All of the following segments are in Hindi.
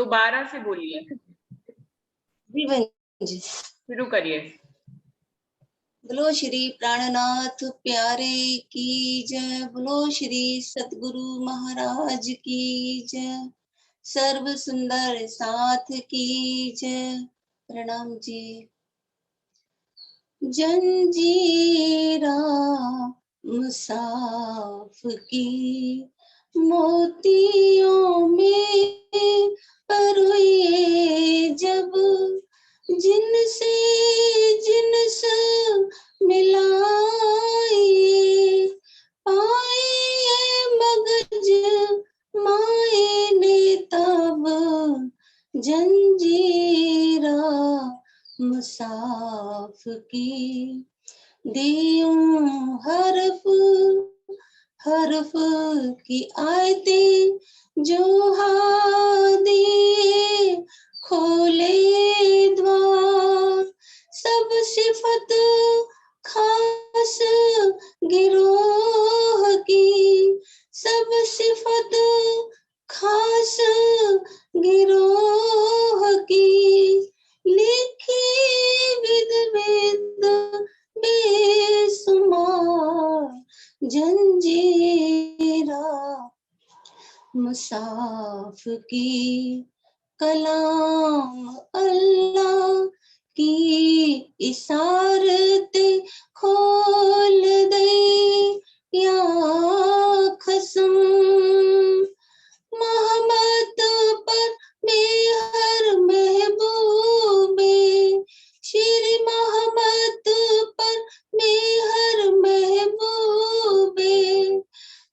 दोबारा से बोलिए, जी। शुरू करिए। बोलो श्री प्राणनाथ प्यारे की जय, बोलो श्री सतगुरु महाराज की जय, सर्व सुंदर साथ की जय। प्रणाम जी। जंजीरा मुसाफ की मोतियों में परोए जब, जिनसे जिनस मिलाए पाए मगज माए ने तब, जंजीरा मुसाफ की दियों हरफ हरफ की आयतें जो हादी खोले द्वार, सब सिफत खास गिरोह की, सब सिफत खास गिरोह की, लिखी विद विद बेसुमार, जंजीरा मुसाफ की, कलाम अल्लाह की इशारते खोल दे या खसम, मोहम्मद पर मेहर महबूबे, श्री मोहम्मद पर मेहर महबूबे,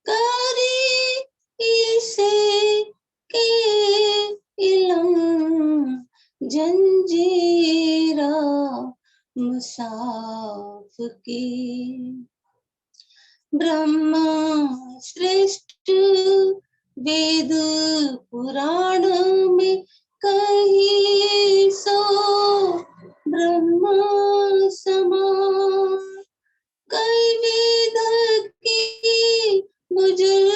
करी इसे के इलम, जंजीरा मुसाफ की, ब्रह्मा श्रेष्ठ वेद पुराण में कहीं सो, ब्रह्मा समान कई वेद की बुझल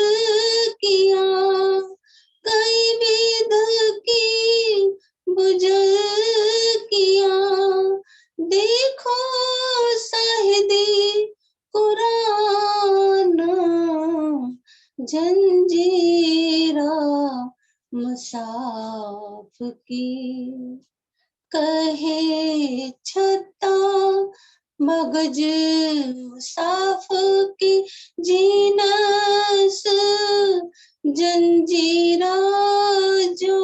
किया, कई वेद की बुझल किया, देखो साहिदी कुरान, जंजीरा मुसाफ की, कहे छता मगज मुसाफ की जीनस, जंजीरा जो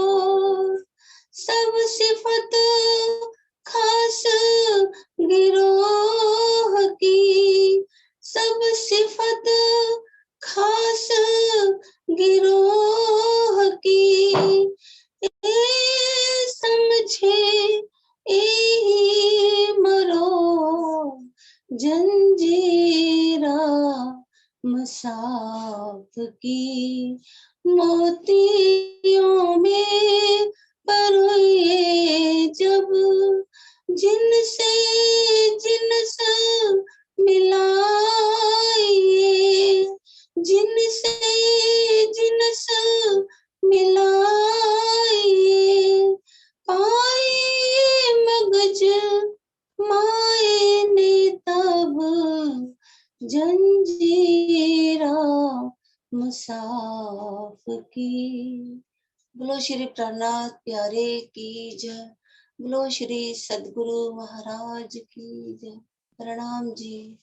सब सिफत खास गिरोह की, सब सिफत खास गिरोह की, समझे यही मरो, जंजीरा मुसाफ की, मोतियों में परोए जब, जिनसे जिनस मिलाए, जिनसे जिनस मिलाए पाए मगज माए ने तब, जंजीरा मुसाफ की। बोलो श्री प्राणनाथ प्यारे की जय, बोलो श्री सदगुरु महाराज की जय। प्रणाम जी।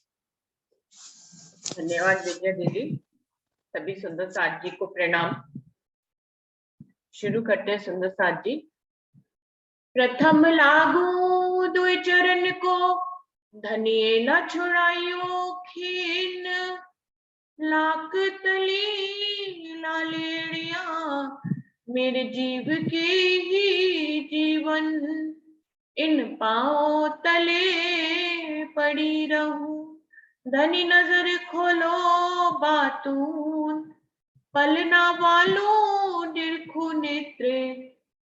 धन्यवाद विजय दीदी, सभी सुंदर साथ जी को प्रणाम। शुरू करते हैं सुंदर साथ जी। प्रथम लागू दुई चरण को, धनिये न छुड़ायो खीन, लाक तली लालेड़िया मेरे जीव के ही जीवन, इन पाँव तले पड़ी रहूं, धनी नजर खोलो बातून, पलना वालों निरखु नेत्रे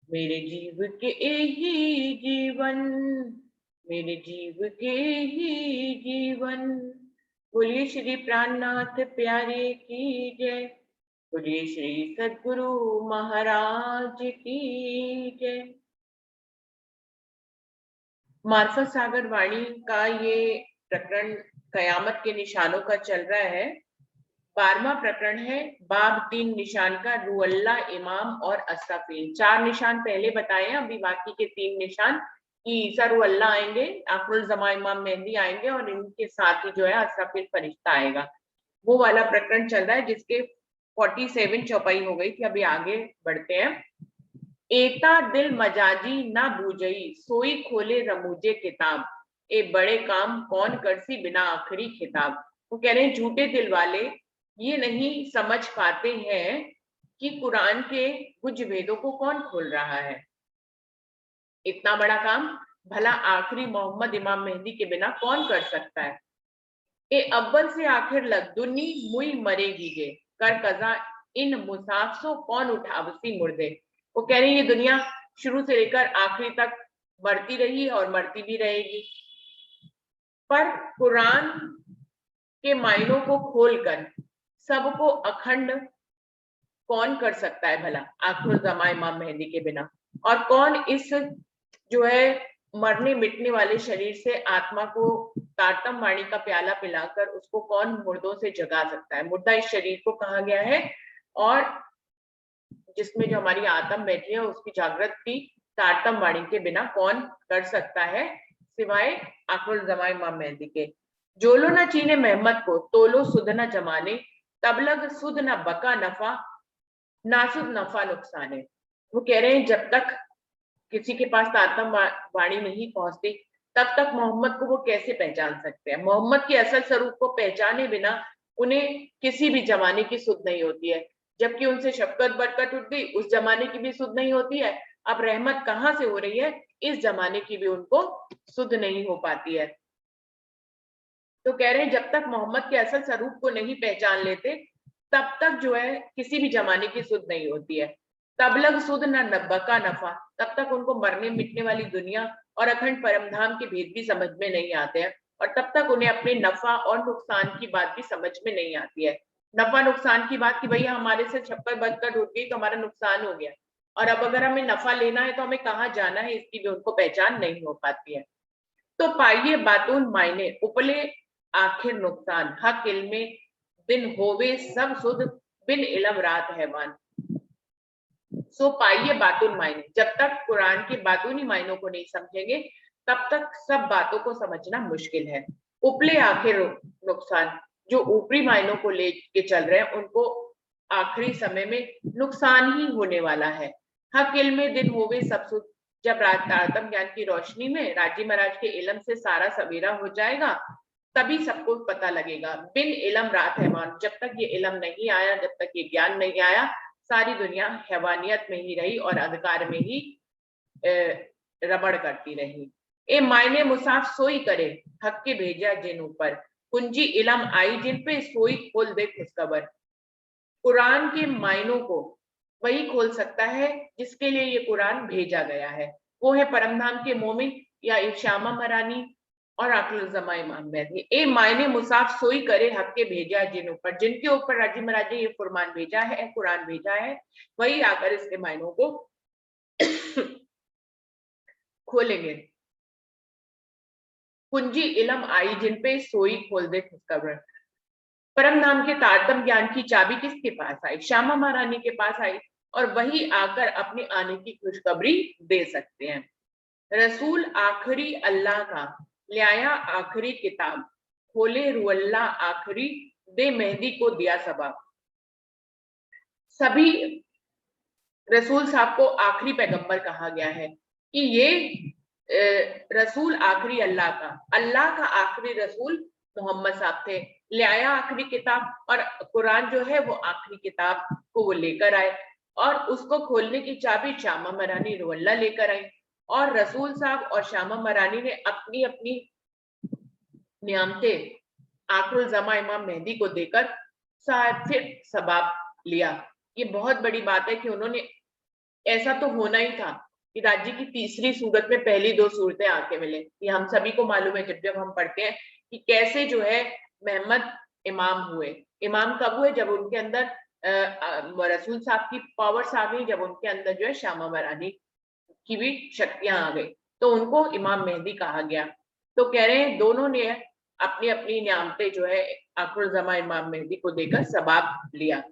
मेरे जीव के ही जीवन, मेरे जीव के ही जीवन। बोलिए श्री प्राणनाथ प्यारे की जय। बोलिए श्री सद्गुरु महाराज की जय। मार्फत सागर वाणी का ये प्रकरण कयामत के निशानों का चल रहा है। 12वां प्रकरण है। बाब 3 निशान का रुअल्ला, इमाम और अस्राफील। 4 निशान पहले बताए हैं, अभी बाकी के 3 निशान कि ईसा रुअल्ला आएंगे, आखिरुल ज़मा इमाम मेहदी आएंगे और इनके साथ ही जो है अस्राफील फरिश्ता आएगा। वो वाला प्रकरण चल रहा है जिसके 47 चौपाई हो गई थी। अभी आगे बढ़ते हैं। एता दिल मजाजी ना बूझई, सोई खोले रमूजे किताब, ए बड़े काम कौन करसी बिना आखिरी खिताब। वो कह रहे हैं झूठे दिल वाले ये नहीं समझ पाते हैं कि कुरान के कुछ भेदों को कौन खोल रहा है। इतना बड़ा काम भला आखिरी मोहम्मद इमाम मेहदी के बिना कौन कर सकता है। ए अव्वल से आखिर लग दुनी मुई मरेगी गे, कर कजा इन मुसाफसो कौन उठावसी मुर्दे। वो कह रही है ये दुनिया शुरू से लेकर आखिरी तक मरती रही और मरती भी रहेगी, पर कुरान के मायनों को खोलकर सबको अखंड कौन कर सकता है भला आखिर ज़मा इमाम मेहदी के बिना। और कौन इस जो है मरने मिटने वाले शरीर से आत्मा को तारतम वाणी का प्याला पिलाकर उसको कौन मुर्दों से जगा सकता है। मुर्दा इस शरीर को कहा गया है और जिसमें जो हमारी आत्मा बैठी है उसकी जागृत की तारतम वाणी के बिना कौन कर सकता है सिवाय आखिरुल ज़मा इमाम मेहदी के। जोलो न चीने मेहमद को, तोलो सुध न जमाने, तबलग सुध न बका नफा, नासुद नफा नुकसान है। वो कह रहे हैं जब तक किसी के पास तारतम वाणी नहीं पहुंचती तब तक मोहम्मद को वो कैसे पहचान सकते हैं। मोहम्मद के असल स्वरूप को पहचाने बिना उन्हें किसी भी जमाने की सुध नहीं होती है। जबकि उनसे शफकत बरकत उठ गई, उस जमाने की भी सुध नहीं होती है। अब रहमत कहाँ से हो रही है, इस जमाने की भी उनको सुध नहीं हो पाती है। तो कह रहे हैं जब तक मोहम्मद के असल स्वरूप को नहीं पहचान लेते तब तक जो है किसी भी जमाने की सुध नहीं होती है। तबलग सुध न बका नफा, तब तक उनको मरने मिटने वाली दुनिया और अखंड परमधाम के भेद भी समझ में नहीं आते हैं और तब तक उन्हें अपने नफा और नुकसान की बात भी समझ में नहीं आती है। नफा नुकसान की बात कि भैया हमारे से छप्पर बदकर उठ गई तो हमारा नुकसान हो गया, और अब अगर हमें नफा लेना है तो हमें कहाँ जाना है इसकी भी उनको पहचान नहीं हो पाती है। तो पाइए बातून मायने उपले आखिर नुकसान, हक इल्मे दिन होवे सब सुध, बिन इलम रात हैवान। सो पाइए बातून मायने, जब तक कुरान के बातूनी मायनों को नहीं समझेंगे तब तक सब बातों को समझना मुश्किल है। उपले आखिर नुकसान, जो ऊपरी मायनों को लेके चल रहे हैं उनको आखिरी समय में नुकसान ही होने वाला है। हक इल्मे दिन होवे सब सुध, जब तारतम ज्ञान की रोशनी में राजी महाराज के इलम से सारा सवेरा हो जाएगा तभी सबको पता लगेगा। बिन इलम रात हैवान, जब तक ये इलम नहीं आया, जब तक ये ज्ञान नहीं आया, सारी दुनिया हैवानियत में ही रही और अंधकार में ही रबड़ करती रही। ए मायने मुसाफ सोई करे, हक के भेजा जिन ऊपर, कुंजी इलम आई जिन पे, सोई खोल दे खुशखबर। कुरान के मायनों को वही खोल सकता है जिसके लिए ये कुरान भेजा गया है। वो है परमधाम के मोमिन या श्यामा मरानी और आखिरुल ज़मा इमाम मेहदी। ए मायने मुसाफ सोई करे हक के भेजा जिन ऊपर, जिनके ऊपर राजी महाराज ने ये फरमान भेजा है, कुरान भेजा है, वही आकर इसके मायनों को खोलेंगे। कुंजी इलम आई जिन पे, सोई खोल दे खुशखबर। परम नाम के तारतम ज्ञान की चाबी किसके पास आई? श्यामा महारानी के पास आई और वही आकर अपने आने की खुशखबरी दे सकते हैं। रसूल आखिरी अल्लाह का, लाया आखिरी किताब, खोले रुअल्ला आखिरी, दे मेहदी को दिया सबब। सभी रसूल साहब को आखिरी पैगंबर कहा गया है कि ये रसूल आखिरी अल्लाह का आखिरी रसूल मोहम्मद साहब थे। लाया आखिरी किताब, और कुरान जो है वो आखिरी किताब को वो लेकर आए और उसको खोलने की चाबी श्यामा मरानी रुअल्ला लेकर आई। और रसूल साहब और श्यामा मरानी ने अपनी अपनी नियामते आखिरुल ज़मा इमाम मेहदी को देकर फिर सबाब लिया। ये बहुत बड़ी बात है कि उन्होंने, ऐसा तो होना ही था कि राज्य की तीसरी सूरत में पहली 2 सूरतें आके मिले। ये हम सभी को मालूम है, जब हम पढ़ते हैं कि कैसे जो है मोहम्मद इमाम हुए। इमाम कब हुए? जब उनके अंदर रसूल साहब की पावर्स आ गई, जब उनके अंदर जो है शामा मरानी की भी शक्तियां आ गई, तो उनको इमाम मेहदी कहा गया। तो कह रहे हैं दोनों ने अपनी अपनी नियामतें जो है आखिर जमा इमाम मेहदी को देकर सबाब लिया।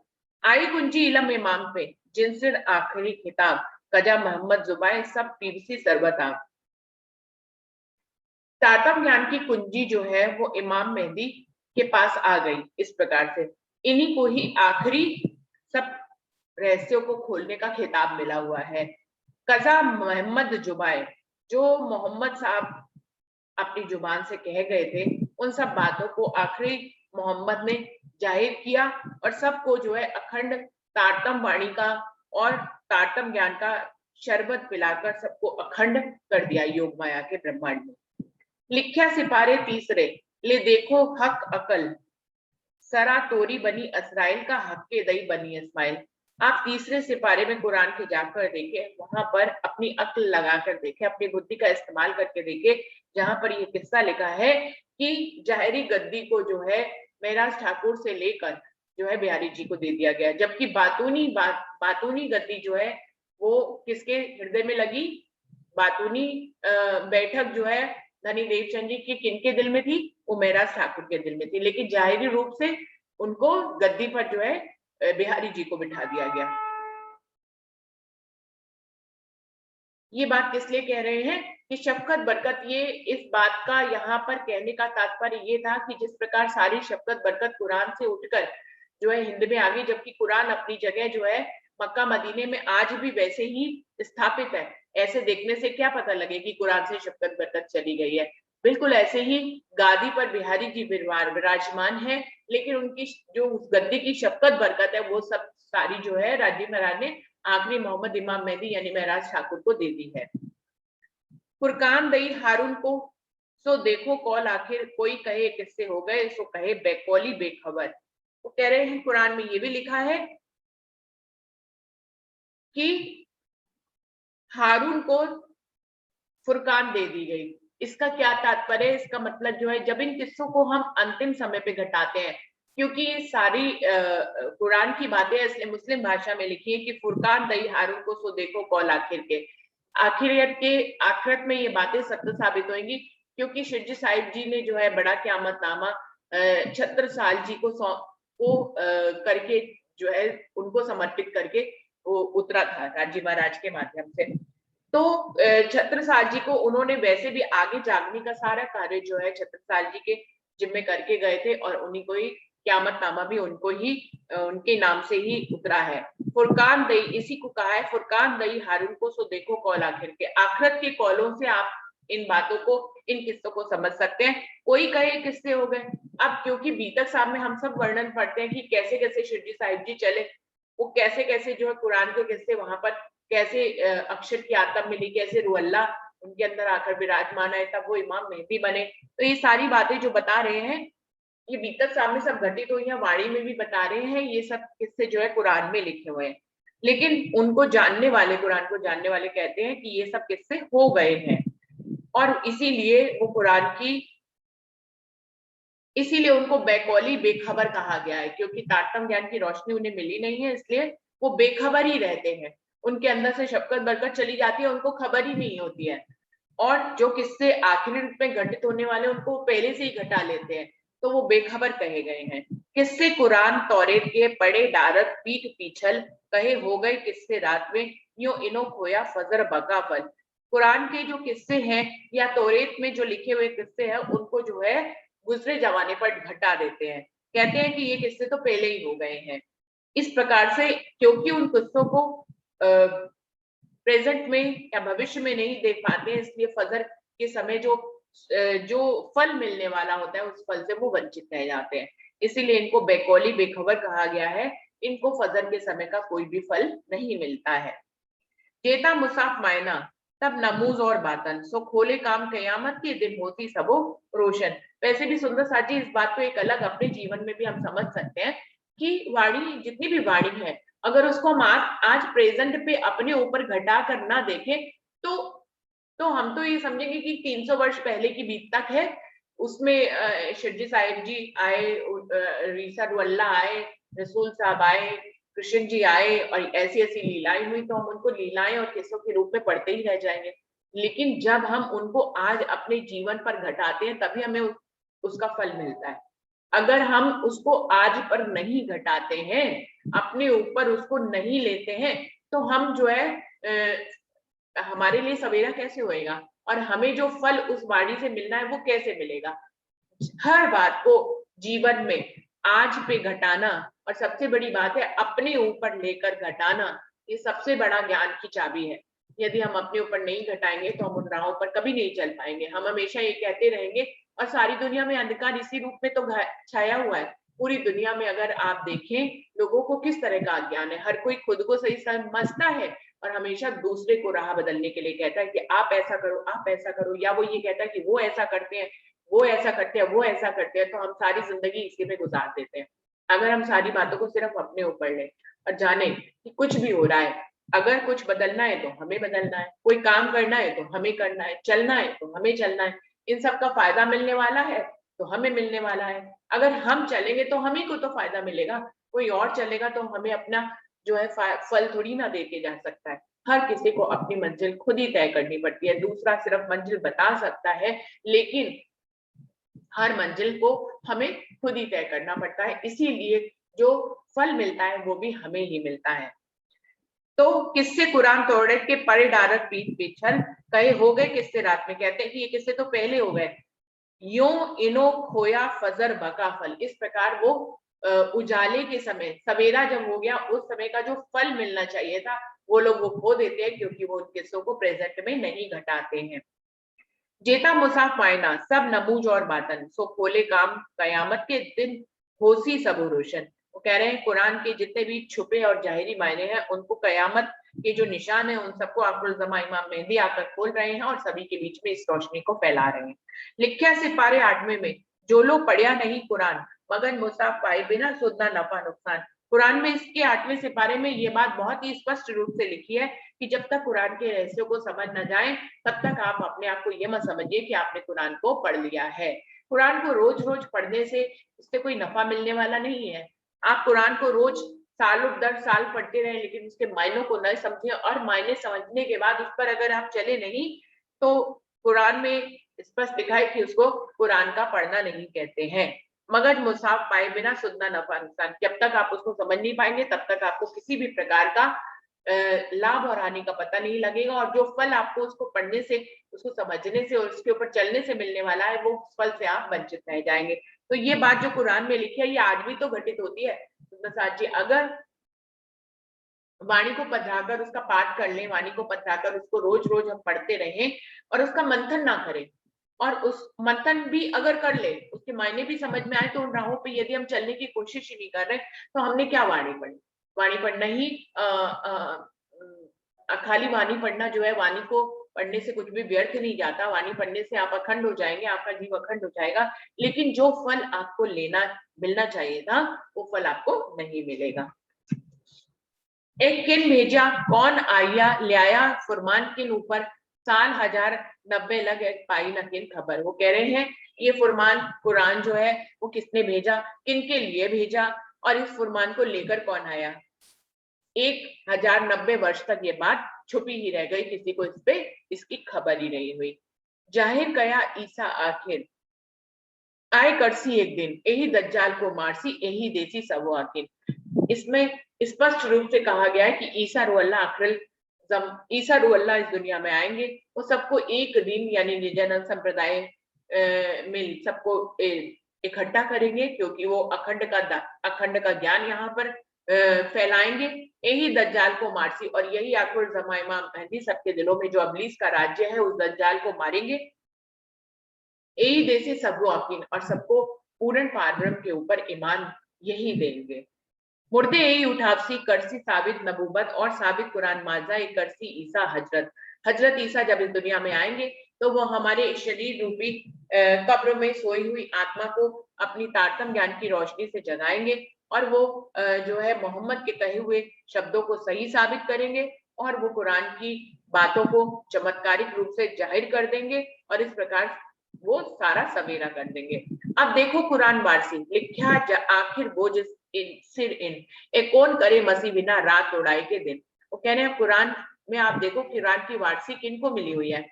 आई कुंजी इलम इमाम पे जिनसे आखिरी खिताब कजा मोहम्मद जुबाए सब पीबसी सरबत। तातम ज्ञान की कुंजी जो है वो इमाम मेहदी के पास आ गई। इस प्रकार से इन्हीं को ही आखिरी सब रहस्यों को खोलने का खिताब मिला हुआ है। कजा मोहम्मद जुबाए, जो मोहम्मद साहब अपनी जुबान से कह गए थे, उन सब बातों को आखिरी मोहम्मद ने जाहिर किया और सबको जो है अखंड तारतम वाणी का और तारतम ज्ञान का शरबत पिलाकर सबको अखंड कर दिया योग माया के ब्रह्मांड में। लिख्या सिपारे तीसरे ले देखो हक अकल सरा तोरी बनी असराइल का हक के दई बनी इस्माइल। आप तीसरे सिपारे में कुरान के जाकर देखे, वहां पर अपनी अक्ल लगाकर देखे, अपनी बुद्धि का इस्तेमाल करके देखे, जहां पर ये किस्सा लिखा है कि जाहिरी गद्दी को जो है महराज ठाकुर से लेकर जो है बिहारी जी को दे दिया गया, जबकि बातूनी गद्दी जो है वो किसके हृदय में लगी? बातूनी बैठक जो है धनी देवचंद जी की किनके दिल में थी? वो महराज ठाकुर के दिल में थी, लेकिन जाहिरी रूप से उनको गद्दी पर जो है बिहारी जी को बिठा दिया गया। ये बात किस लिए कह रहे हैं कि शफकत बरकत, ये इस बात का यहाँ पर कहने का तात्पर्य ये था कि जिस प्रकार सारी शफकत बरकत कुरान से उठकर जो है हिंद में आ गई, जबकि कुरान अपनी जगह जो है मक्का मदीने में आज भी वैसे ही स्थापित है। ऐसे देखने से क्या पता लगे कि कुरान से शफकत बरकत चली गई है? बिल्कुल ऐसे ही गादी पर बिहारी जी विराजमान है, लेकिन उनकी जो उस गद्दी की शफकत बरकत है वो सब सारी जो है राजी महाराज ने आखिरी मोहम्मद इमाम मेहदी यानी महराज ठाकुर को दे दी है। फुरकान दई हारून को सो देखो कौल आखिर कोई कहे किससे हो गए सो कहे बेकौली बेखबर। वो कह रहे हैं कुरान में ये भी लिखा है कि हारून को फुरकान दे दी गई। इसका क्या तात्पर्य है? इसका मतलब जो है जब इन किस्सों को हम अंतिम समय पे घटाते हैं, क्योंकि ये सारी कुरान की बातें इसलिए मुस्लिम भाषा में लिखी है कि फुरकान दई हारून को सो देखो कौल आखिर के आखिरत में ये बातें सत्य साबित होंगी, क्योंकि शिरजी साहिब जी ने जो है बड़ा क़यामतनामा छत्रसाल जी को करके जो है उनको समर्पित करके वो उतरा था राजी महाराज के माध्यम से। तो छत्रसाल जी को उन्होंने वैसे भी आगे जागने का सारा कार्य जो है छत्रसाल जी के जिम्मे करके गए थे और उन्हीं को ही क़यामतनामा भी उनको ही उनके नाम से ही उतरा है। फुरकान दई, इसी को कहा है फुरकान दई हारून को सो देखो कौल आखिर के। आखिरत के कौलों से आप इन बातों को, इन किस्सों को समझ सकते हैं। कोई कहे किस्से हो गए, अब क्योंकि बीतक साहब में हम सब वर्णन पढ़ते हैं कि कैसे कैसे शिरजी साहिब जी चले, वो कैसे कैसे जो है कुरान के किस्से वहां पर कैसे अक्षर की आत्म मिली, कैसे रुअल्ला उनके अंदर आकर विराजमान है, तब वो इमाम मेहदी बने। तो ये सारी बातें जो बता रहे हैं ये बीतक सामने सब घटित हुई है, वाणी में भी बता रहे हैं, ये सब किस्से जो है कुरान में लिखे हुए हैं। लेकिन उनको जानने वाले, कुरान को जानने वाले कहते हैं कि ये सब किस्से हो गए हैं और इसीलिए वो कुरान की, इसीलिए उनको बेकौली बेखबर कहा गया है, क्योंकि तारतम ज्ञान की रोशनी उन्हें मिली नहीं है, इसलिए वो बेखबर ही रहते हैं। उनके अंदर से शफकत बरकत चली जाती है, उनको खबर ही नहीं होती है। और जो किस्से आखिरी रूप में घटित होने वाले उनको पहले से ही घटा लेते हैं, तो वो बेखबर कहे गए हैं। किस्से कुरान तौरेत के पढ़े डारत पीठ पीछल कहे हो गए किस्से रात में यूं इनो खोया फजर बकाफल। कुरान के जो किस्से हैं या तौरेत में जो लिखे हुए किस्से हैं उनको जो है गुजरे जमाने पर घटा देते हैं, कहते हैं कि ये किस्से तो पहले ही हो गए हैं। इस प्रकार से क्योंकि उन किस्सों को प्रेजेंट में या भविष्य में नहीं देख पाते हैं, इसलिए फजर के समय जो फल मिलने वाला होता है उस फल से वो वंचित रह जाते हैं। इसीलिए इनको बेकौली बेखबर कहा गया है। इनको फजर के समय का कोई भी फल नहीं मिलता है। जेता मुसाफ मायना तब नमूज और बातन सो खोले काम कयामत के दिन होती सबो रोशन। वैसे भी सुंदर साथ जी इस बात को एक अलग अपने जीवन में भी हम समझ सकते हैं कि वाणी, जितनी भी वाणी है, अगर उसको हम आज प्रेजेंट पे अपने ऊपर घटा कर ना देखें तो हम तो ये समझेंगे कि 300 वर्ष पहले की बीत तक है। उसमें शिरजी साहिब जी आए, रीसा रुअल्ला आए, रसूल साहब आए, कृष्ण जी आए और ऐसी ऐसी लीलाएं हुई तो हम उनको लीलाएं और किस्सों के रूप में पढ़ते ही रह जाएंगे। लेकिन जब हम उनको आज अपने जीवन पर घटाते हैं तभी हमें उसका फल मिलता है। अगर हम उसको आज पर नहीं घटाते हैं, अपने ऊपर उसको नहीं लेते हैं, तो हम जो है हमारे लिए सवेरा कैसे होएगा और हमें जो फल उस वाणी से मिलना है वो कैसे मिलेगा। हर बात को जीवन में आज पे घटाना और सबसे बड़ी बात है अपने ऊपर लेकर घटाना, ये सबसे बड़ा ज्ञान की चाबी है। यदि हम अपने ऊपर नहीं घटाएंगे तो हम उन राहों पर कभी नहीं चल पाएंगे। हम हमेशा ये कहते रहेंगे और सारी दुनिया में अंधकार इसी रूप में तो छाया हुआ है। पूरी दुनिया में अगर आप देखें लोगों को किस तरह का ज्ञान है, हर कोई खुद को सही समझता है और हमेशा दूसरे को राह बदलने के लिए कहता है कि आप ऐसा करो, आप ऐसा करो, या वो ये कहता है कि वो ऐसा करते हैं, वो ऐसा करते हैं, वो ऐसा करते हैं, तो हम सारी जिंदगी इसी में गुजार देते हैं। अगर हम सारी बातों को सिर्फ अपने ऊपर लें और जाने कि कुछ भी हो रहा है, अगर कुछ बदलना है तो हमें बदलना है, कोई काम करना है तो हमें करना है, चलना है तो हमें चलना है, इन सब का फायदा मिलने वाला है तो हमें मिलने वाला है। अगर हम चलेंगे तो हम ही को तो फायदा मिलेगा, कोई और चलेगा तो हमें अपना जो है फल थोड़ी ना दे के जा सकता है। हर किसी को अपनी मंजिल खुद ही तय करनी पड़ती है, दूसरा सिर्फ मंजिल बता सकता है, लेकिन हर मंजिल को हमें खुद ही तय करना पड़ता है। इसीलिए जो फल मिलता है वो भी हमें ही मिलता है। तो किससे कुरान तोड़े के परे डारत पीठ पिछल कहे हो गए किससे रात में, कहते हैं कि ये किससे तो पहले हो गए। यो इनो खोया फजर बका फल, इस प्रकार वो उजाले के समय सवेरा जब हो गया उस समय का जो फल मिलना चाहिए था वो लोग वो खो देते हैं, क्योंकि वो उन किस्सों को प्रेजेंट में नहीं घटाते हैं। जेता मुसाफ मायना सब नमूज और बातन सो खोले काम कयामत के दिन होसी सब रोशन। वो कह रहे हैं कुरान के जितने भी छुपे और जाहिरी मायने हैं उनको कयामत के जो निशान है उन सबको आखिरुल ज़मा इमाम मेहदी आकर खोल रहे हैं और सभी के बीच में इस रोशनी को फैला रहे हैं। लिखा सिपारे 8वें में जो लोग पढ़िया नहीं कुरान मगर मुसाफ पाए बिना सुनना नफा नुकसान। कुरान में इसके 8वें सिपारे में ये बात बहुत ही स्पष्ट रूप से लिखी है कि जब तक कुरान के रहस्यों को समझ न जाए तब तक आप अपने आप को ये मत समझिए कि आपने कुरान को पढ़ लिया है। कुरान को रोज रोज पढ़ने से इससे कोई नफा मिलने वाला नहीं है। आप कुरान को रोज सालों दर साल पढ़ते रहे लेकिन उसके मायनों को न समझे और मायने समझने के बाद उस पर अगर आप चले नहीं तो कुरान में स्पष्ट लिखा है कि उसको कुरान का पढ़ना नहीं कहते हैं। मगर मुसाफ पाए बिना सुनना नफा नुकसान, जब तक आप उसको समझ नहीं पाएंगे तब तक आपको किसी भी प्रकार का लाभ और हानि का पता नहीं लगेगा और जो फल आपको उसको पढ़ने से, उसको समझने से और उसके ऊपर चलने से मिलने वाला है वो फल से आप वंचित रह जाएंगे। तो ये बात जो कुरान में लिखी है ये आज भी तो घटित होती है। जी अगर वाणी को पधराकर उसका पाठ कर लें, वाणी को पधराकर उसको रोज रोज हम पढ़ते रहें और उसका मंथन ना करें और उस मंथन भी अगर कर ले उसके मायने भी समझ में आए तो उन राहों पे यदि हम चलने की कोशिश ही नहीं कर रहे तो हमने क्या वाणी पढ़ी। वाणी पढ़ना ही खाली वाणी पढ़ना जो है, वाणी को पढ़ने से कुछ भी व्यर्थ नहीं जाता, वाणी पढ़ने से आप अखंड हो जाएंगे, आपका जीव अखंड हो जाएगा, लेकिन जो फल आपको लेना मिलना चाहिए था वो फल आपको नहीं मिलेगा। एक किन भेजा कौन आया ले आया फरमान किन ऊपर साल 1090 लग एक पाई न किन खबर। वो कह रहे हैं ये फरमान कुरान जो है वो किसने भेजा, किन के लिए भेजा और इस फरमान को लेकर कौन आया। 1090 वर्ष तक ये बात छुपी ही रह गई, किसी को इस पे इसकी खबर ही नहीं हुई। जाहिर कया ईसा आखिर आए करसी एक दिन यही दज्जाल को मारसी यही देसी सबो आखिर। इसमें स्पष्ट रूप से कहा गया है कि ईसा रुअल्लाह आखिर ईसा रुअल्लाह इस दुनिया में आएंगे, वो सबको एक दिन यानी निजानंद संप्रदाय में सबको इकट्ठा करेंगे, क्योंकि वो अखंड का ज्ञान यहाँ पर फैलाएंगे। यही दज्जाल को मारसी और यही आखिर ज़मा इमाम मेहदी सबके दिलों में जो अबलीस का राज्य है उस दज्जाल को मारेंगे। यही देसी सबो आकीन और सबको पूर्ण पारब्रह्म के ऊपर ईमान यही देंगे। मुर्दे यही उठावसी करसी साबित नबूबत और साबित कुरान माजा एक करसी ईसा हजरत। हजरत ईसा जब इस दुनिया में आएंगे तो वो हमारे शरीर रूपी कब्र में सोई हुई आत्मा को अपनी तारतम ज्ञान की रोशनी से जगाएंगे और वो जो है मोहम्मद के कहे हुए शब्दों को सही साबित करेंगे और वो कुरान की बातों को चमत्कारिक रूप से जाहिर कर देंगे और इस प्रकार वो सारा सवेरा कर देंगे। अब देखो कुरान वारसी लिखा आखिर वो जिस सिर इन, ए कौन करे मसीह बिना रात उड़ाए के दिन। वो कह रहे हैं कुरान में आप देखो कुरान की वारसी किनको मिली हुई है,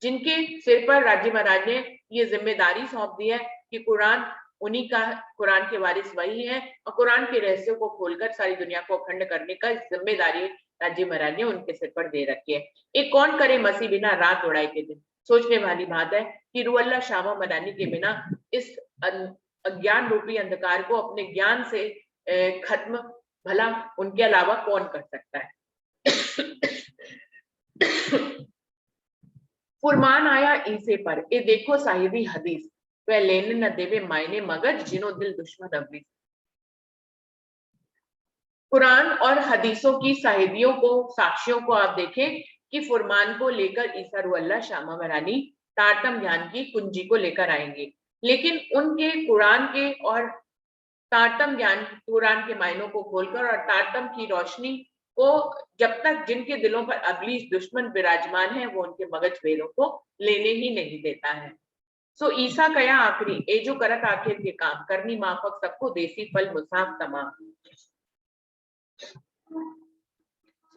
जिनके सिर पर राज्य महाराज ने ये जिम्मेदारी सौंप दी है कि कुरान उन्हीं का, कुरान के वारिस वही है और कुरान के रहस्यों को खोलकर सारी दुनिया को अखंड करने का जिम्मेदारी राज्य महाराज ने उनके सिर पर दे रखी है। एक कौन करे मसीह बिना रात उड़ाए के दिन। सोचने वाली बात है कि रूह अल्लाह शामा मदानी के बिना इस अज्ञान रूपी अंधकार को अपने ज्ञान से खत्म भला उनके अलावा कौन कर सकता है। फुरमान आया ईसे पर, ए देखो साहिबी हदीस, वह लेने न देवे मायने मगज जिनो दिल दुश्मन अबलीस। कुरान और हदीसों की साहिबियों को, साक्षियों को आप देखें कि फुरमान को लेकर ईसा रूह अल्लाह शामा मरानी तारतम ज्ञान की कुंजी को लेकर आएंगे, लेकिन उनके कुरान के और तारतम ज्ञान, कुरान के मायनों को खोलकर और तारतम की रोशनी को जब तक जिनके दिलों पर अबलीस दुश्मन विराजमान है वो उनके मगज वेरों को लेने ही नहीं देता है। सो ईसा कया आखिरी, ए जो करत आखिर के काम, करनी माफक सबको देसी फल मुसाफ तमाम।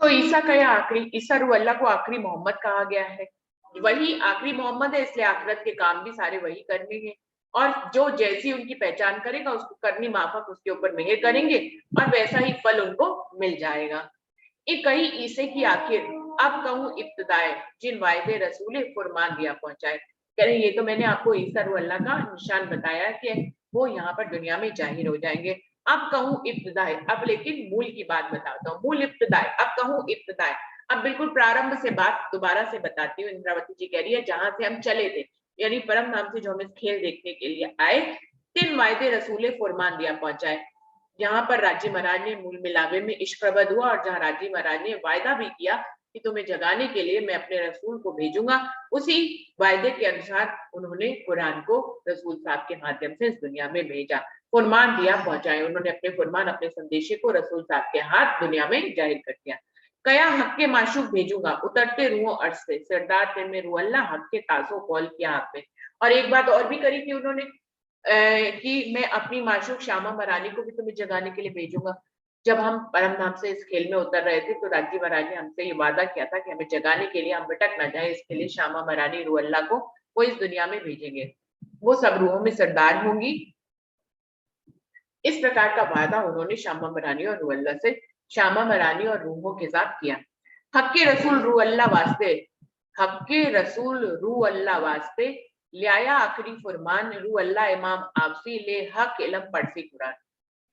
तो ईसा कया आखिरी, ईसा रूह अल्लाह को आखिरी मोहम्मद कहा गया है, वही आखिरी मोहम्मद है, इसलिए आखिरत के काम भी सारे वही करने हैं और जो जैसी उनकी पहचान करेगा उसको करनी माफक उसके ऊपर मेहर करेंगे और वैसा ही फल उनको मिल जाएगा। एक कही ईसे की आखिर, अब कहूँ इब्तिदाए, जिन वायदे रसूल फुरमान दिया पहुंचाए। कह रहे ये तो मैंने आपको ईसा रूह अल्लाह का निशान बताया कि वो यहाँ पर दुनिया में जाहिर हो जाएंगे। अब कहूँ इब्तिदाए, अब लेकिन मूल की बात बताता हूँ, मूल इब्तिदाए, अब कहूँ इब्तिदाए, अब बिल्कुल प्रारंभ से बात दोबारा से बताती हूँ। इंद्रावती जी कह रही है जहां से हम चले थे, यानी परम नाम से जो हम इस खेल देखने के लिए आए, 3 वायदे रसूल फुरमान दिया पहुंचाए। यहाँ पर राजी महाराज ने मूल मिलावे में इश्क प्रबद हुआ और जहाँ राजी महाराज ने वायदा भी किया कि तुम्हें जगाने के लिए मैं अपने रसूल को भेजूंगा, उसी वायदे के अनुसार उन्होंने कुरान को रसूल साहब के माध्यम से इस दुनिया में भेजा, फुरमान दिया पहुंचाए। उन्होंने अपने फुरमान, अपने संदेशे को रसूल साहब के हाथ दुनिया में जाहिर कर दिया। कया हक के माशूक भेजूंगा, उतरते रूहों अर्श से, सरदार ते में रूह अल्लाह हक के तासो कॉल किया आप में। और एक बात और भी करी थी उन्होंने कि मैं अपनी माशूक शामा मरानी को भी तुम्हें जगाने के लिए भेजूंगा। जब हम परम धाम से इस खेल में उतर रहे थे तो राजी महाराज ने हमसे ये वादा किया था कि हमें जगाने के लिए हम भटक ना जाए, इसके लिए शामा मरानी रूह अल्लाह को वो इस दुनिया में भेजेंगे, वो सब रूहों में सरदार होंगी। इस प्रकार का वादा उन्होंने शामा मरानी और रूह अल्लाह से, शामा मरानी और रूहों के साथ किया। हक के रसूल रूह अल्लाह वास्ते, हक के रसूल रूह अल्लाह वास्ते लिया आखिरी फुरमान, रूह अल्लाह इमाम आपसी ले हक इलम पढ़सी कुरान।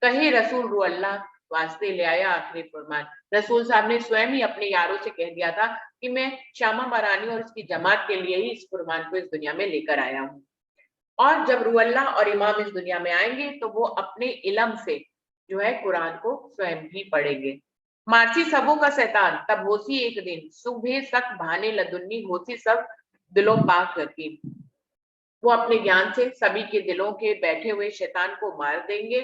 कहे रसूल रूह अल्लाह वास्ते ले आया आखिरी फुरमान। रसूल साहब ने स्वयं ही अपने यारों से कह दिया था कि मैं शामा मरानी और उसकी जमात के लिए ही इस फुरमान को इस दुनिया में लेकर आया हूँ। और जब रूह अल्लाह और इमाम इस दुनिया में आएंगे तो वो अपने इलम से जो है कुरान को स्वयं ही पढ़ेंगे। मारसी सबों का शैतान, तब होसी एक दिन, सुबह सक बहाने लदुन्नी, होसी सब दिलों पाक यकीन। वो अपने ज्ञान से सभी के दिलों के बैठे हुए शैतान को मार देंगे,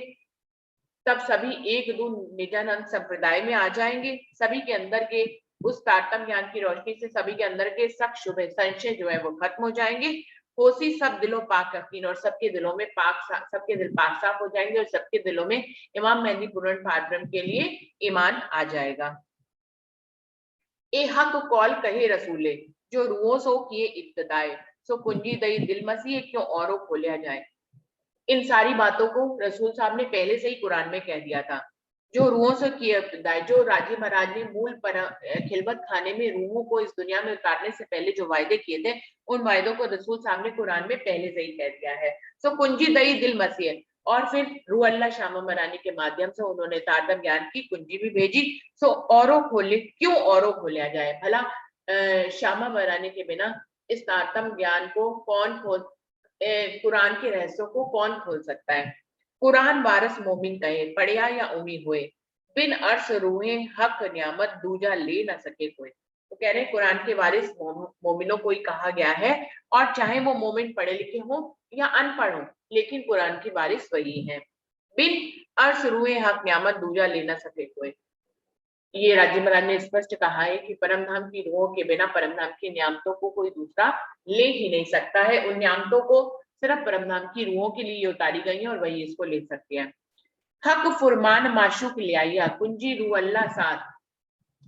तब सभी एक दो निजानंद संप्रदाय में आ जाएंगे। सभी के अंदर के उस तारतम ज्ञान की रोशनी से सभी के अंदर के शक शुबह संशय जो है वो खत्म हो जाएंगे। होसी सब दिलों पाक यकीन, और सबके दिलों में सबके दिल पाक साफ हो जाएंगे और सबके दिलों में इमाम मेहदी पूर्ण पारब्रह्म के लिए ईमान आ जाएगा। ए हक कौल कहे रसूले, जो रूहों सो किए इब्तिदाए, सो कुंजी दई दिल मसीह क्यों औरों खोलिया जाए। इन सारी बातों को रसूल साहब ने पहले से ही कुरान में कह दिया था। जो रूहों से किए इब्तिदाए, जो राजी महाराज ने मूल पर खिलवत खाने में रूहों को इस दुनिया में उतारने से पहले जो वायदे किए थे, उन वायदों को रसूल साहब ने कुरान में पहले से ही कह दिया है। सो कुंजी दई दिल मसीह, और फिर रूह अल्लाह शामा मरानी के माध्यम से उन्होंने तारतम ज्ञान की कुंजी भी भेजी। सो औरों खोले, क्यों औरों खोला जाए भला, शामा मरानी के बिना इस तारतम ज्ञान को कौन खोल, कुरान के रहस्यों को कौन खोल सकता है। कुरान वारस मोमिन कहे, पढ़िया या उम्मी हुए, बिन अर्श रूहे हक नियामत दूजा ले ना सके कोई। तो कह रहे हैं कुरान के वारिस मोमिनों को ही कहा गया है, और चाहे वो मोमिन पढ़े लिखे हो या अनपढ़ हो, लेकिन कुरान के वारिस वही है। बिन अर्श रूहे हक नियामत दूजा ले ना सके कोई। ये राजी महाराज ने स्पष्ट कहा है कि परमधाम की रूहों के बिना परमधाम की नियामतों को कोई दूसरा ले ही नहीं सकता है। उन नियामतों को सिर्फ परमधाम की रूहों के लिए उतारी गई है और वही इसको ले सकती है। हक फुरमान माशूक लिया कुंजी रू अल्लाह साथ।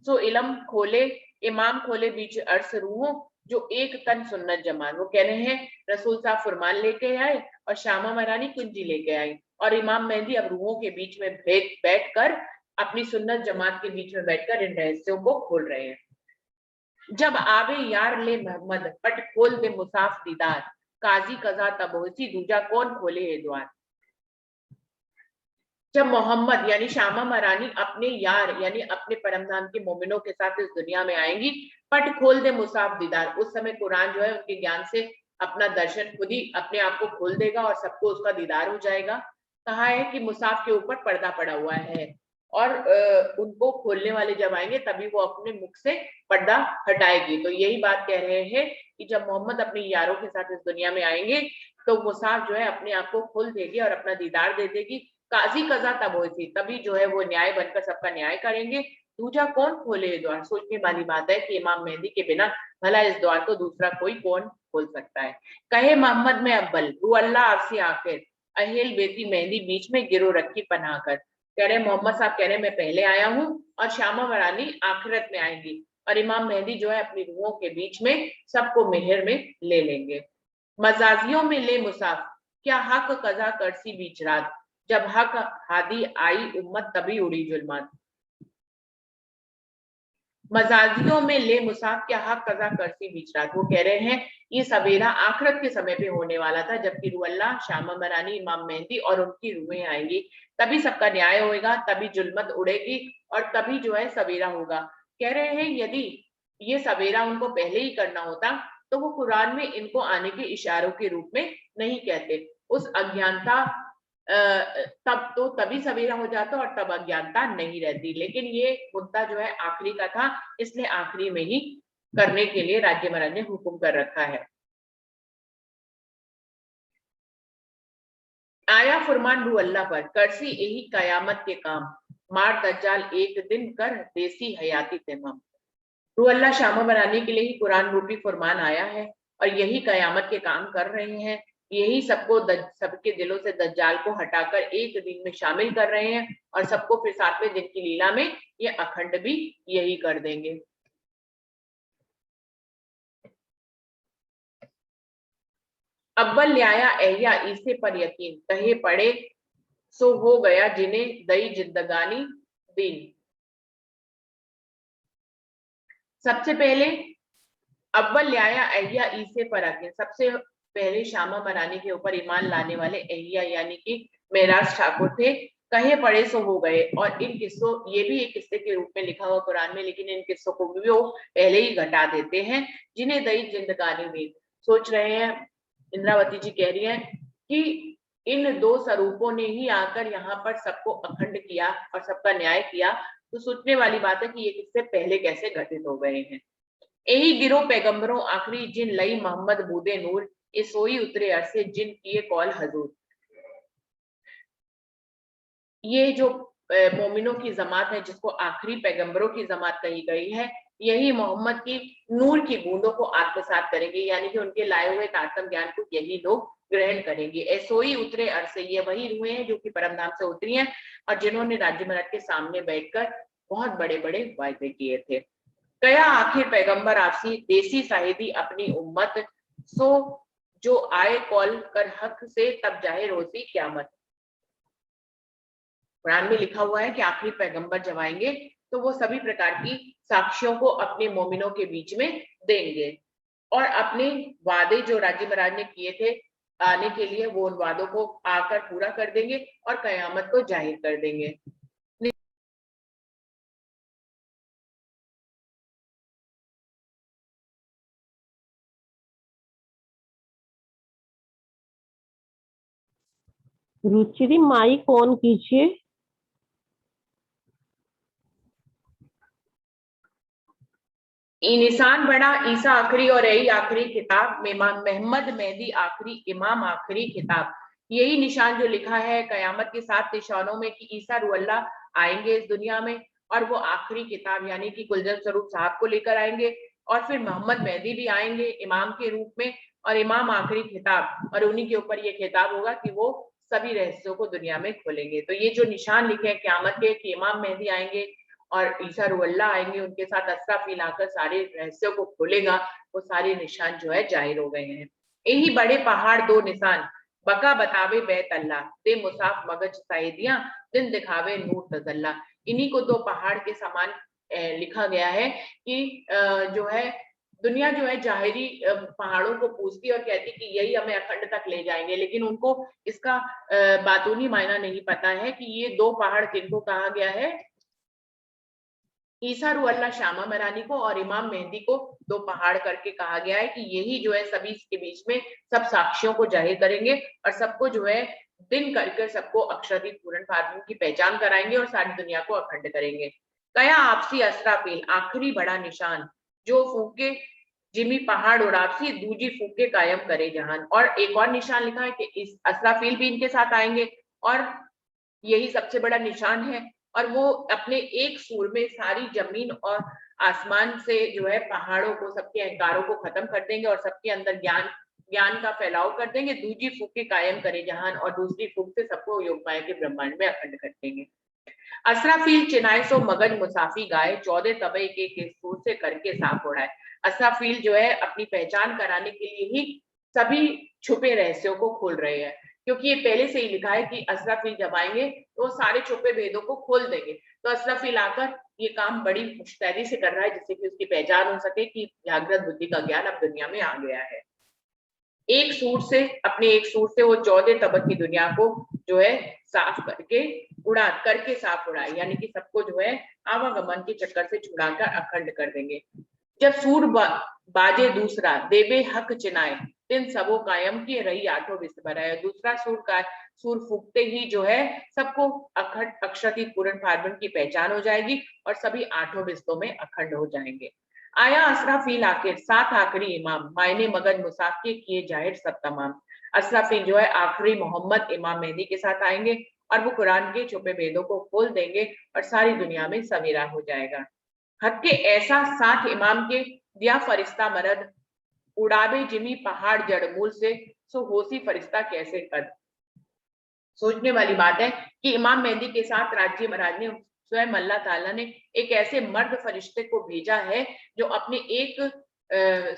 सो इलम खोले इमाम खोले बीच अर्स रूहों जो एक तन सुन्नत जमान। वो कह रहे हैं रसूल साहब फुरमान लेके आए और शामा मरानी कुंजी लेके आई और इमाम मेहदी अब रूहों के बीच में बैठ कर अपनी सुन्नत जमात के बीच में बैठकर इन रहस्यों को खोल रहे हैं। जब आवे यार ले मोहम्मद पट खोल दे मुसाफ दीदार काजी कजा तबोसी दूजा कौन खोले ये द्वार। जब मोहम्मद यानी शामा मरानी अपने यार यानी अपने परमधाम के मोमिनों के साथ इस दुनिया में आएंगी, पट खोल दे मुसाफ दीदार, उस समय कुरान जो है उनके ज्ञान से अपना दर्शन खुद ही अपने आप को खोल देगा और सबको उसका दीदार हो जाएगा। कहा है कि मुसाफ के ऊपर पर्दा पड़ा हुआ है और उनको खोलने वाले जब आएंगे तभी वो अपने मुख से पर्दा हटाएगी। तो यही बात कह रहे हैं कि जब मोहम्मद अपने यारों के साथ इस दुनिया में आएंगे तो मुसाफ जो है अपने आप को खोल देगी और अपना दीदार दे देगी। काजी कजा तब हुई थी, तभी जो है वो न्याय बनकर सबका न्याय करेंगे। दूजा कौन खोले ये द्वार। सोचने वाली बात है कि इमाम मेहदी के बिना भला इस द्वार को दूसरा कोई कौन खोल सकता है। कहे मोहम्मद में अव्वल रू अल्लाह आपसी आखिर अहिल बेटी मेहदी बीच में गिरो रखी पनाह कर। कह रहे मोहम्मद साहब कह रहे मैं पहले आया हूँ और शामा मरानी आखिरत में आएंगी और इमाम मेहदी जो है अपनी रूहों के बीच में सबको मेहर में ले लेंगे। मजाजियों में ले मुसाफ क्या हक कजा करसी बीच रात जब हक हादी आई उम्मत तभी उड़ी जुल्मात। मजाजियों में ले मुसाफ क्या हक कजा करसी बीच रात। वो कह रहे हैं ये सवेरा आखिरत के समय पे होने वाला था जबकि रूअल्लाह शामा मरानी इमाम मेहदी और उनकी रूहें आएंगी तभी सबका न्याय होएगा, तभी जुल्मत उड़ेगी और तभी जो है सवेरा होगा। कह रहे हैं यदि ये सवेरा उनको पहले ही करना होता तो वो कुरान में इनको आने के इशारों के रूप में नहीं कहते। उस अज्ञानता तब तो तभी सवेरा हो जाता और तब अज्ञानता नहीं रहती, लेकिन ये मुद्दा जो है आखिरी का था इसलिए आखिरी में ही करने के लिए राज्य महाराज ने हुक्म कर रखा है। आया फुरमान रू अल्लाह पर करसी यही कयामत के काम मार दज्जाल एक दिन कर देसी हयाती तमाम। रू अल्लाह शामा बनाने के लिए ही कुरान रूपी फुरमान आया है और यही कयामत के काम कर रहे हैं। यही सबको सबके दिलों से दज्जाल को हटाकर एक दिन में शामिल कर रहे हैं और सबको फिर 7वें दिन की लीला में ये अखंड भी यही कर देंगे। अव्वल ल्याया एहया ईसे पर यकीन कहे पड़े सो हो गया जिन्हें दई जिंदगानी दिन। सबसे पहले अव्वल ल्याया एहया ईसे पर यकीन, सबसे पहले शामा मरानी के ऊपर ईमान लाने वाले एहिया यानी कि मेराज ठाकुर थे। कहे पड़े सो हो गए और इन किस्सों ये भी एक किस्से के रूप में लिखा हुआ कुरान में, लेकिन इन किस्सों को भी वो पहले ही घटा देते हैं जिन्हें दई जिंदगानी में। सोच रहे हैं इंद्रावती जी कह रही हैं कि इन दो स्वरूपों ने ही आकर यहाँ पर सबको अखंड किया और सबका न्याय किया। तो सोचने वाली बात है कि ये किस्से पहले कैसे घटित हो गए हैं। यही गिरो पैगंबरों आखिरी जिन लई मोहम्मद बूदे नूर ए सोई उतरे अरसे जिन किए कौल हजूर। ये जो मोमिनों की जमात है जिसको आखिरी पैगंबरों की जमात कही गई है, यही मोहम्मद की नूर की बूंदों को आत्मसात करेंगे यानी कि उनके लाए हुए तारतम ज्ञान को यही लोग ग्रहण करेंगे। ऐसोई उतरे अरसे ये वही रूहें हैं जो कि परमधाम से उतरी हैं और जिन्होंने राज्य महाराज के सामने बैठकर बहुत बड़े बड़े वायदे किए थे। कया आखिर पैगंबर आपसी देसी साहिदी अपनी उम्मत सो जो आए कॉल कर हक से तब जाहिर होती क्यामत। कुरान में लिखा हुआ है कि आखिरी पैगंबर जब आएंगे तो वो सभी प्रकार की साक्ष्यों को अपने मोमिनों के बीच में देंगे और अपने वादे जो राज्य महाराज ने किए थे आने के लिए वो उन वादों को आकर पूरा कर देंगे और कयामत को जाहिर कर देंगे। रुचिरी माइक ऑन कीजिए। निशान बड़ा ईसा आखिरी और यही आखिरी किताब मोहम्मद मेहदी आखिरी इमाम आखिरी किताब। यही निशान जो लिखा है कयामत के 7 निशानों में कि ईसा रूअल्लाह आएंगे इस दुनिया में और वो आखिरी किताब यानी कि कुलजन स्वरूप साहब को लेकर आएंगे और फिर मोहम्मद मेहदी भी आएंगे इमाम के रूप में और इमाम आखिरी किताब और उन्हीं के ऊपर ये खिताब होगा कि वो सभी रहस्यों को दुनिया में खोलेंगे। तो ये जो निशान लिखे हैं क़यामत के कि इमाम मेहदी आएंगे और ईसा रुहल्लाह आएंगे, उनके साथ असराफील आकर सारे रहस्यों को खोलेगा, वो सारे निशान जो है जाहिर हो गए हैं। यही बड़े पहाड़ दो निशान बका बतावे बैत अल्लाह दे मुसाफ मगज साइदियां दिन दिखावे नूर तजल्ला। इन्हीं को दो पहाड़ के समान लिखा गया है कि जो है दुनिया जो है जाहिरी पहाड़ों को पूछती और कहती कि यही हमें अखंड तक ले जाएंगे, लेकिन उनको इसका बातूनी मायना नहीं पता है कि ये दो पहाड़ किनको कहा गया है। ईसा रुहल्लाह शामा मरानी को और इमाम मेहदी को दो पहाड़ करके कहा गया है कि यही जो है सभी के बीच में सब साक्ष्यों को जाहिर करेंगे और सबको जो है दिन करके सबको अक्षरातीत पूर्ण फार्मूल की पहचान कराएंगे और सारी दुनिया को अखंड करेंगे। कया आपसी असराफील आखिरी बड़ा निशान जो फूके जिमी पहाड़ उड़ापसी दूजी फूके कायम करे जहान। और एक और निशान लिखा है कि इस असराफील भी इनके साथ आएंगे और यही सबसे बड़ा निशान है और वो अपने एक सूर में सारी जमीन और आसमान से जो है पहाड़ों को सबके अहंकारों को खत्म कर देंगे और सबके अंदर ज्ञान का फैलाव कर देंगे। दूजी फूक के कायम करे जहान और दूसरी फूक से सबको योग माया के ब्रह्मांड में अखंड कर देंगे। असराफील चिनाए सो मगज मुसाफी गाए 14 तबे के सूर से करके साफ उड़ाए। असराफील जो है अपनी पहचान कराने के लिए ही सभी छुपे रहस्यों को खोल रहे हैं, क्योंकि ये पहले से ही लिखा है कि असराफील जब आएंगे तो सारे छुपे भेदों को खोल देंगे। तो असराफील आकर ये काम बड़ी मुस्तैदी से कर रहा है जिससे कि उसकी पहचान हो सके कि जागृत बुद्धि का ज्ञान अब दुनिया में आ गया है। एक सूर से अपने एक सूर से वो 14 तबक की दुनिया को जो है साफ करके साफ उड़ाए, यानी कि सबको जो है आवागमन के चक्कर से छुड़ाकर अखंड कर देंगे। जब सूर बाजे दूसरा देवे हक चिनाए दिन सबो कायम की रही आठों विस्त भराए। दूसरा सूर फूकते ही जो है सबको अखंड अक्षरातीत पूर्ण फार्मूल की पहचान हो जाएगी और सभी आठों विस्तों में अखंड हो जाएंगे। आया असराफील आखिर सात आखिरी इमाम मायने मगन मुसाफ के किए जाहिर सब तमाम। असराफील जो है आखिरी मोहम्मद इमाम मेहदी के साथ आएंगे और वो कुरान के छुपे भेदों को खोल देंगे और सारी दुनिया में सवेरा हो जाएगा। हक के ऐसा साथ इमाम के दिया फरिश्ता मरद उड़ावे जिमी पहाड़ जड़ मूल से सो होसी फरिश्ता कैसे कद। सोचने वाली बात है कि इमाम मेहदी के साथ राज्य महाराज ने स्वयं अल्लाह ताला ने एक ऐसे मर्द फरिश्ते को भेजा है जो अपने एक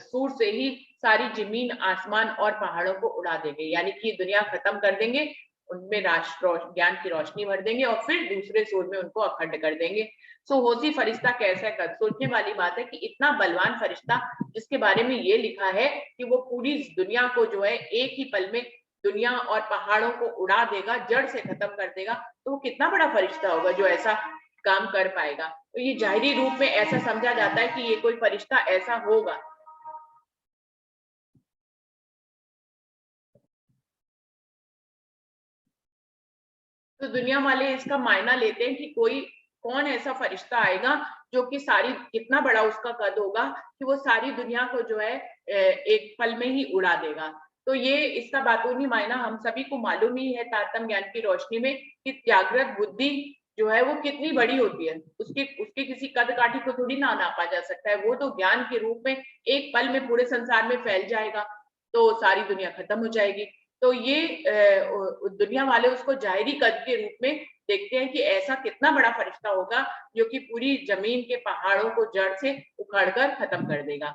सूर से ही सारी जमीन आसमान और पहाड़ों को उड़ा देंगे, यानी कि दुनिया खत्म कर देंगे, उनमें ज्ञान की रोशनी भर देंगे और फिर दूसरे सूर में उनको अखंड कर देंगे। सो होसी फरिश्ता कैसे कर। सोचने वाली बात है कि इतना बलवान फरिश्ता जिसके बारे में ये लिखा है कि वो पूरी दुनिया को जो है एक ही पल में दुनिया और पहाड़ों को उड़ा देगा, जड़ से खत्म कर देगा, तो वो कितना बड़ा फरिश्ता होगा जो ऐसा काम कर पाएगा। तो ये जाहिरी रूप में ऐसा समझा जाता है कि ये कोई फरिश्ता ऐसा होगा। तो दुनिया वाले इसका मायना लेते हैं कि कौन ऐसा फरिश्ता आएगा जो कि सारी कितना बड़ा उसका कद होगा कि वो सारी दुनिया को जो है एक पल में ही उड़ा देगा। तो ये इसका बातूनी मायना हम सभी को मालूम ही है तारतम्य ज्ञान की रोशनी में कि जागृत बुद्धि जो है वो कितनी बड़ी होती है, उसके किसी कद काठी को थोड़ी ना नापा जा सकता है। वो तो ज्ञान के रूप में एक पल में पूरे संसार में फैल जाएगा तो सारी दुनिया खत्म हो जाएगी। तो ये दुनिया वाले उसको जाहिरी कद के रूप में देखते हैं कि ऐसा कितना बड़ा फरिश्ता होगा जो कि पूरी जमीन के पहाड़ों को जड़ से उखाड़कर खत्म कर देगा।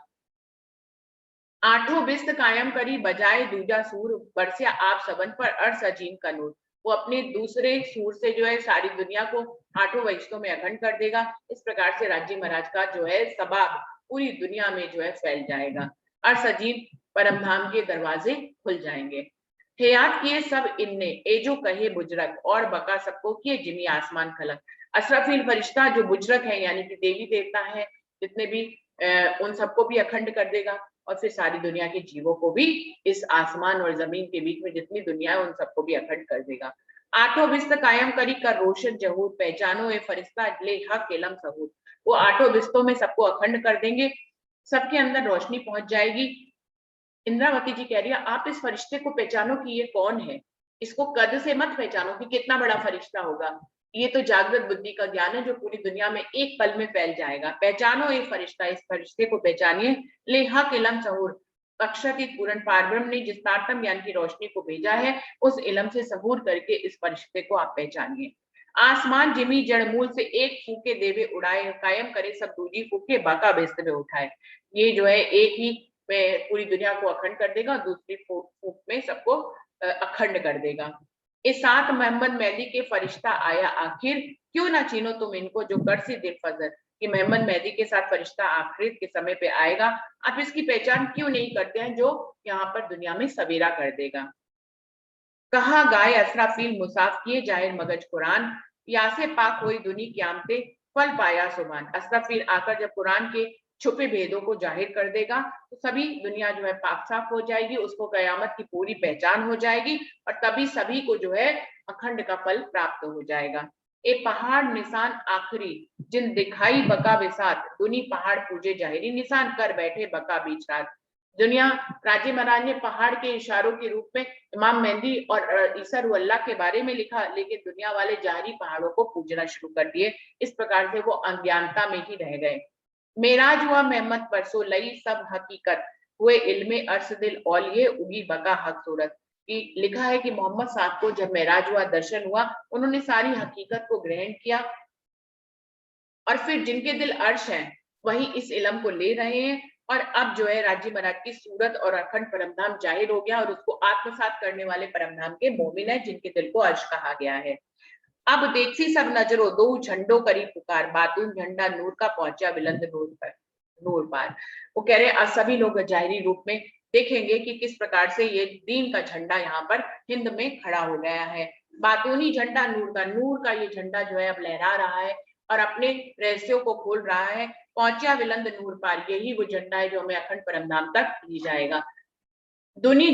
आठों विस्त कायम करी बजाए दूजा सूर बरसिया आप सबन पर अर्श अजीम का नूर। वो अपने दूसरे सूर से जो है सारी दुनिया को आठों वहिष्ठों में अखंड कर देगा। इस प्रकार से राज्य महाराज का जो है सबाब पूरी दुनिया में जो है फैल जाएगा। अर्श अजीम परम धाम के दरवाजे खुल जाएंगे। हयात किए सब इनने ए जो कहे बुजरक और बका सबको किए जिमी आसमान खलक। असराफील फरिश्ता जो बुजरक है यानी कि देवी देवता है जितने भी उन सबको भी अखंड कर देगा और फिर सारी दुनिया के जीवों को भी इस आसमान और जमीन के बीच में जितनी दुनिया है उन सबको भी अखंड कर देगा। आठों विस्त कायम करी कर रोशन जहूर पहचानो ए फरिश्ता ले हक इलम सहूर। वो आठों विस्तों में सबको अखंड कर देंगे, सबके अंदर रोशनी पहुंच जाएगी। इंद्रावती जी कह रही है आप इस फरिश्ते को पहचानो कि ये कौन है, इसको कद से मत पहचानो कि कितना बड़ा फरिश्ता होगा, ये तो जागृत बुद्धि का ज्ञान है जो पूरी दुनिया में एक पल में फैल जाएगा। पहचानो ये फरिश्ता, इस फरिश्ते को पहचानिए। ले हक इलम सहूर अक्षरातीत पूर्ण पारब्रह्म ने जिस तारतम्य ज्ञान की रोशनी को भेजा है, उस इल्म से सहूर करके इस फरिश्ते को आप पहचानिए। आसमान जिमी जड़ मूल से एक फूके देवे उड़ाए, कायम करे सब दूजी फूके बाका बेस्त में उठाए। ये जो है एक ही में पूरी दुनिया को अखंड कर देगा, दूसरी फूक में सबको अखंड कर देगा। इस साथ मोहम्मद मेहदी के फरिश्ता आया आखिर, क्यों ना चीनो तुम इनको जो कर सी दिल फजर। कि मोहम्मद मेहदी के साथ फरिश्ता आखिरत के समय पे आएगा, आप इसकी पहचान क्यों नहीं करते हैं, जो यहाँ पर दुनिया में सवेरा कर देगा। कहा गाय असराफील मुसाफ किए जाहिर मगज कुरान, यासे पाक हुई दुनी क्यामते फल पाया सुबान। असराफील आकर जब कुरान के छुपे भेदों को जाहिर कर देगा तो सभी दुनिया जो है पाक साफ हो जाएगी, उसको कयामत की पूरी पहचान हो जाएगी और तभी सभी को जो है अखंड का फल प्राप्त हो जाएगा। ए पहाड़ निशान आखिरी जिन दिखाई बका विसात, दुनी पहाड़ पूजे जाहिरी निशान कर बैठे बका बीच रात। दुनिया राजी महाराज ने पहाड़ के इशारों के रूप में इमाम मेहदी और ईसा रूह अल्लाह के बारे में लिखा, लेकिन दुनिया वाले जाहिरी पहाड़ों को पूजना शुरू कर दिए। इस प्रकार से वो अज्ञानता में ही रह गए। मेराज हुआ मोहम्मद परसों लई सब हकीकत, हुए इल्मे अर्श दिल औलिए उगी बका हक सूरत। कि लिखा है कि मोहम्मद साहब को जब मेराज हुआ, दर्शन हुआ, उन्होंने सारी हकीकत को ग्रहण किया और फिर जिनके दिल अर्श हैं वही इस इल्म को ले रहे हैं। और अब जो है राजी महाराज की सूरत और अखंड परमधाम जाहिर हो गया और उसको आत्मसात करने वाले परमधाम के मोमिन है, जिनके दिल को अर्श कहा गया है। अब देखसी सब नजरों दो झंडों करी पुकार, बातून झंडा नूर का पहुंचा बुलंद नूर पर नूर पार। वो कह रहे आज सभी लोग जाहिरी रूप में देखेंगे कि किस प्रकार से ये दीन का झंडा यहाँ पर हिंद में खड़ा हो गया है। बातूनी झंडा नूर का ये झंडा जो है अब लहरा रहा है और अपने रहस्यों को खोल रहा है। पहुंचा बुलंद नूर पार, यही वो झंडा है जो हमें अखंड परमधाम तक ले जाएगा। दुनी